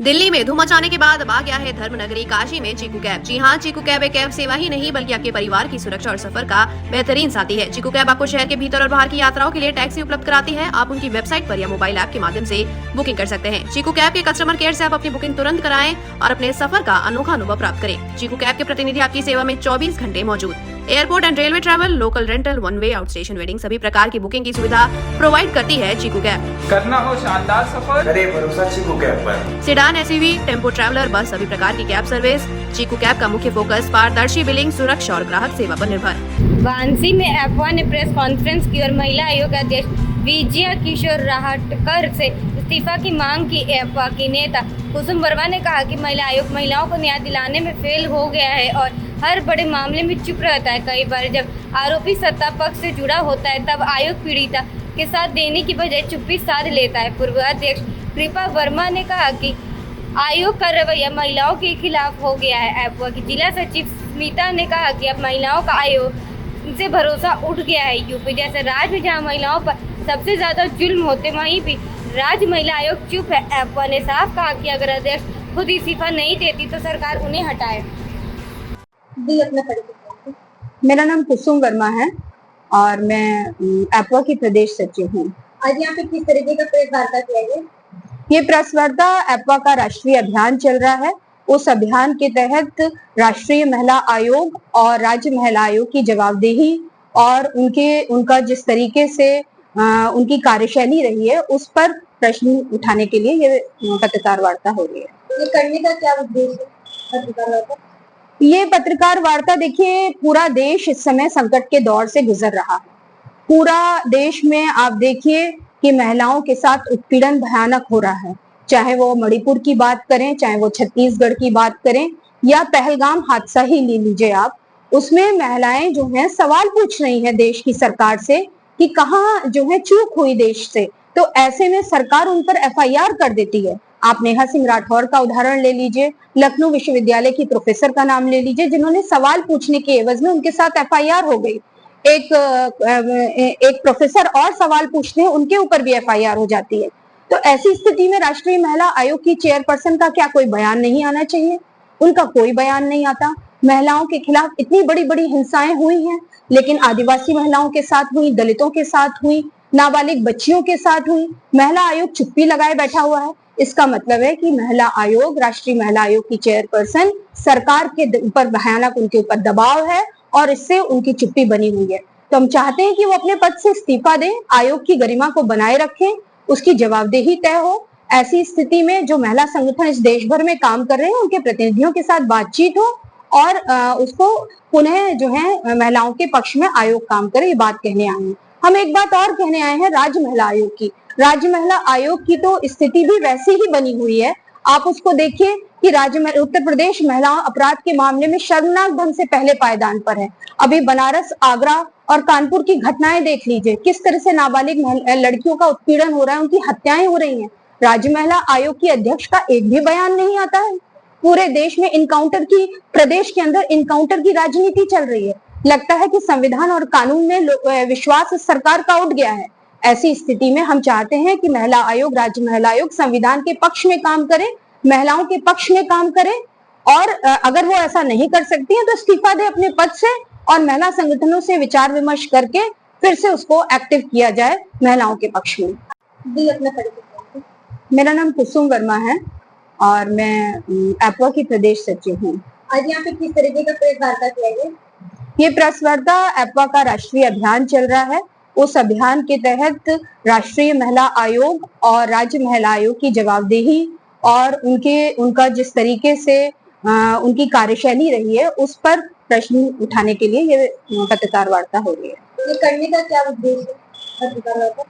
दिल्ली में धूम मचाने के बाद अब आ गया है धर्मनगरी काशी में चीकू कैब। जी हाँ, चीकू कैब एक कैब सेवा ही नहीं बल्कि आपके परिवार की सुरक्षा और सफर का बेहतरीन साथी है। चीकू कैब आपको शहर के भीतर और बाहर की यात्राओं के लिए टैक्सी उपलब्ध कराती है। आप उनकी वेबसाइट पर या मोबाइल ऐप के माध्यम से बुकिंग कर सकते हैं। चीकू कैब के कस्टमर केयर से आप अपनी बुकिंग तुरंत कराएं और अपने सफर का अनोखा अनुभव प्राप्त करें। चीकू कैब के प्रतिनिधि आपकी सेवा में 24 घंटे मौजूद। Airport and railway travel, local rental, one way, out station waiting, सभी प्रकार की बुकिंग की सुविधा प्रोवाइड करती है चीकू कैब। करना हो शानदार सफर, करे भरोसा चीकू कैब पर। सेडान, एसयूवी, टेम्पो ट्रैवलर, बस, सभी प्रकार की कैब सर्विस। चीकू कैब का मुख्य फोकस पारदर्शी बिलिंग, सुरक्षा और ग्राहक सेवा पर निर्भर। वाराणसी में F1 ने प्रेस कॉन्फ्रेंस की और महिला आयोग अध्यक्ष विजया किशोर राहटकर से इस्तीफा की मांग की। एफवा की नेता कुसुम वर्मा ने कहा कि महिला आयोग महिलाओं को न्याय दिलाने में फेल हो गया है और हर बड़े मामले में चुप रहता है। कई बार जब आरोपी सत्ता पक्ष से जुड़ा होता है तब आयोग पीड़िता के साथ देने की बजाय चुप्पी साध लेता है। पूर्व अध्यक्ष कृपा वर्मा ने कहा कि आयोग का रवैया महिलाओं के खिलाफ हो गया है। एफवा की जिला सचिव स्मिता ने कहा कि अब महिलाओं का आयोग से भरोसा उठ गया है। यूपी जैसे राज्य में जहां महिलाओं पर सबसे ज्यादा जुल्म होते वहीं भी राज्य महिला आयोग चुप है। एफवा ने साफ कहा कि अगर अध्यक्ष खुद इस्तीफा नहीं देती तो सरकार उन्हें हटाए। मेरा नाम कुसुम वर्मा है और मैं एफवा की प्रदेश सचिव हूँ। आज यहाँ पे किस तरीके का प्रेस वार्ता किया गया? ये प्रेस वार्ता एफवा का राष्ट्रीय अभियान चल रहा है। उस अभियान के तहत राष्ट्रीय महिला आयोग और राज्य महिला आयोग की जवाबदेही और उनका जिस तरीके से उनकी कार्यशैली रही है उस पर प्रश्न उठाने के लिए ये पत्रकार वार्ता हो रही है। ये करने का क्या उद्देश्य है पत्रकार वार्ता? ये पत्रकार वार्ता देखिए, पूरा देश इस समय संकट के दौर से गुजर रहा है। पूरा देश में आप देखिए कि महिलाओं के साथ उत्पीड़न भयानक हो रहा है, चाहे वो मणिपुर की बात करें, चाहे वो छत्तीसगढ़ की बात करें या पहलगाम हादसा ही ले लीजिए आप। उसमें महिलाएं जो हैं सवाल पूछ रही हैं देश की सरकार से कि कहाँ जो है चूक हुई देश से। तो ऐसे में सरकार उन पर एफआईआर कर देती है। आप नेहा सिंह राठौर का उदाहरण ले लीजिए, लखनऊ विश्वविद्यालय की प्रोफेसर का नाम ले लीजिए, जिन्होंने सवाल पूछने के एवज में उनके साथ एफआईआर हो गई। एक प्रोफेसर और सवाल पूछते हैं, उनके ऊपर भी एफआईआर हो जाती है। तो ऐसी स्थिति में राष्ट्रीय महिला आयोग की चेयरपर्सन का क्या कोई बयान नहीं आना चाहिए? उनका कोई बयान नहीं आता। महिलाओं के खिलाफ इतनी बड़ी बड़ी हिंसाएं हुई हैं, लेकिन आदिवासी महिलाओं के साथ हुई, दलितों के साथ हुई, नाबालिग बच्चियों के साथ हुई। महिला आयोग चुप्पी लगाए बैठा हुआ है। इसका मतलब है कि महिला आयोग, राष्ट्रीय महिला आयोग की चेयरपर्सन, सरकार के ऊपर भयानक उनके ऊपर दबाव है और इससे उनकी चुप्पी बनी हुई है। तो हम चाहते हैं कि वो अपने पद से इस्तीफा दें, आयोग की गरिमा को बनाए रखें, उसकी जवाबदेही तय हो। ऐसी स्थिति में जो महिला संगठन इस देश भर में काम कर रहे हैं उनके प्रतिनिधियों के साथ बातचीत हो और उसको पुनः जो है महिलाओं के पक्ष में आयोग काम करे, ये बात कहने आए हैं। हम एक बात और कहने आए हैं राज्य महिला आयोग की। राज्य महिला आयोग की तो स्थिति भी वैसी ही बनी हुई है। आप उसको देखिए कि उत्तर प्रदेश महिला अपराध के मामले में शर्मनाक ढंग से पहले पायदान पर है। अभी बनारस, आगरा और कानपुर की घटनाएं देख लीजिए, किस तरह से नाबालिग लड़कियों का उत्पीड़न हो रहा है, उनकी हत्याएं हो रही हैं। राज्य महिला आयोग की अध्यक्ष का एक भी बयान नहीं आता है। पूरे देश में इनकाउंटर की, प्रदेश के अंदर इनकाउंटर की राजनीति चल रही है। लगता है कि संविधान और कानून में विश्वास सरकार का उठ गया है। ऐसी स्थिति में हम चाहते हैं कि महिला आयोग, राज्य महिला आयोग संविधान के पक्ष में काम करे, महिलाओं के पक्ष में काम करे और अगर वो ऐसा नहीं कर सकती है तो इस्तीफा दे अपने पद से और महिला संगठनों से विचार विमर्श करके फिर से उसको एक्टिव किया जाए महिलाओं के पक्ष में। मेरा नाम कुसुम वर्मा है और मैं एफवा की प्रदेश सचिव हूँ। आज यहाँ पे किस तरीके का प्रेस वार्ता किया गया? ये प्रेस वार्ता एफवा का राष्ट्रीय अभियान चल रहा है। उस अभियान के तहत राष्ट्रीय महिला आयोग और राज्य महिला आयोग की जवाबदेही और उनका जिस तरीके से उनकी कार्यशैली रही है उस पर प्रश्न उठाने के लिए ये पत्रकार वार्ता हो रही है। ये करने का क्या उद्देश्य है पत्रकार वार्ता?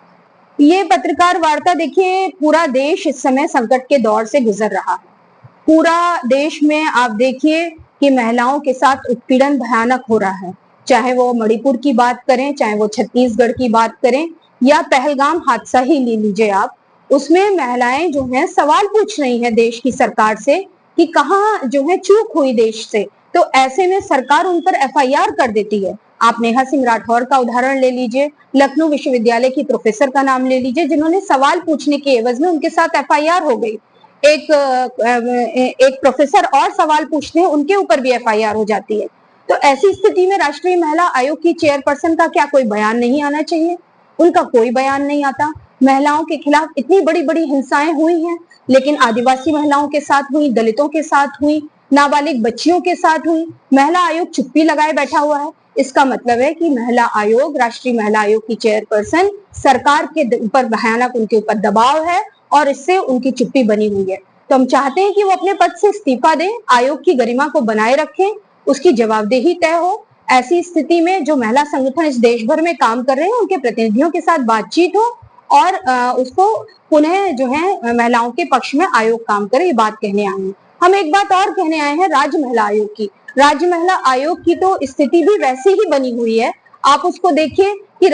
ये पत्रकार वार्ता देखिए, पूरा देश इस समय संकट के दौर से गुजर रहा है। पूरा देश में आप देखिए कि महिलाओं के साथ उत्पीड़न भयानक हो रहा है, चाहे वो मणिपुर की बात करें, चाहे वो छत्तीसगढ़ की बात करें या पहलगाम हादसा ही ले लीजिए आप। उसमें महिलाएं जो हैं सवाल पूछ रही हैं देश की सरकार से कि कहाँ जो है चूक हुई देश से। तो ऐसे में सरकार उन पर एफआईआर कर देती है। आप नेहा सिंह राठौर का उदाहरण ले लीजिए, लखनऊ विश्वविद्यालय की प्रोफेसर का नाम ले लीजिए, जिन्होंने सवाल पूछने के एवज में उनके साथ एफआईआर हो गई। एक प्रोफेसर और सवाल पूछते हैं, उनके ऊपर भी एफआईआर हो जाती है। तो ऐसी स्थिति में राष्ट्रीय महिला आयोग की चेयरपर्सन का क्या कोई बयान नहीं आना चाहिए? उनका कोई बयान नहीं आता। महिलाओं के खिलाफ इतनी बड़ी बड़ी हिंसाएं हुई हैं, लेकिन आदिवासी महिलाओं के साथ हुई, दलितों के साथ हुई, नाबालिग बच्चियों के साथ हुई, महिला आयोग चुप्पी लगाए बैठा हुआ है। इसका मतलब है कि महिला आयोग, राष्ट्रीय महिला आयोग की चेयरपर्सन सरकार के ऊपर भयानक उनके ऊपर दबाव है और इससे उनकी चुप्पी बनी हुई है। तो हम चाहते हैं कि वो अपने पद से इस्तीफा दें, आयोग की गरिमा को बनाए रखें, उसकी जवाबदेही तय हो। ऐसी स्थिति में जो महिला संगठन इस देश भर में काम कर रहे हैं, उनके प्रतिनिधियों के साथ बातचीत हो और उसको पुनः जो है महिलाओं के पक्ष में आयोग काम करे, ये बात कहने आए हैं। हम एक बात और कहने आए हैं राज्य महिला आयोग की। राज्य महिला आयोग की तो स्थिति भी वैसी ही बनी हुई है। आप उसको देखिए कि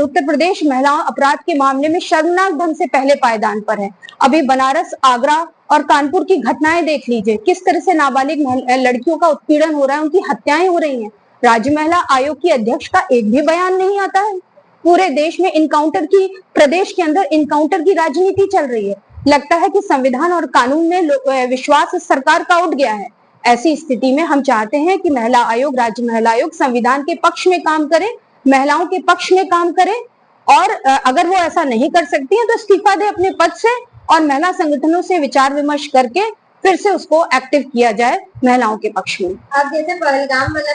उत्तर प्रदेश महिला अपराध के मामले में शर्मनाक ढंग से पहले पायदान पर है। अभी बनारस, आगरा और कानपुर की घटनाएं देख लीजिए, किस तरह से नाबालिग लड़कियों का उत्पीड़न हो रहा है, उनकी हत्याएं हो रही हैं। राज्य महिला आयोग की अध्यक्ष का एक भी बयान नहीं आता है। पूरे देश में इनकाउंटर की, प्रदेश के अंदर इनकाउंटर की राजनीति चल रही है। लगता है कि संविधान और कानून में विश्वास सरकार का उठ गया है। ऐसी स्थिति में हम चाहते हैं कि महिला आयोग, राज्य महिला आयोग संविधान के पक्ष में काम करे, महिलाओं के पक्ष में काम करे और अगर वो ऐसा नहीं कर सकती है तो इस्तीफा दे अपने पद से और महिला संगठनों से विचार विमर्श करके फिर से उसको एक्टिव किया जाए महिलाओं के पक्ष में। अब जैसे पहलगाम वाला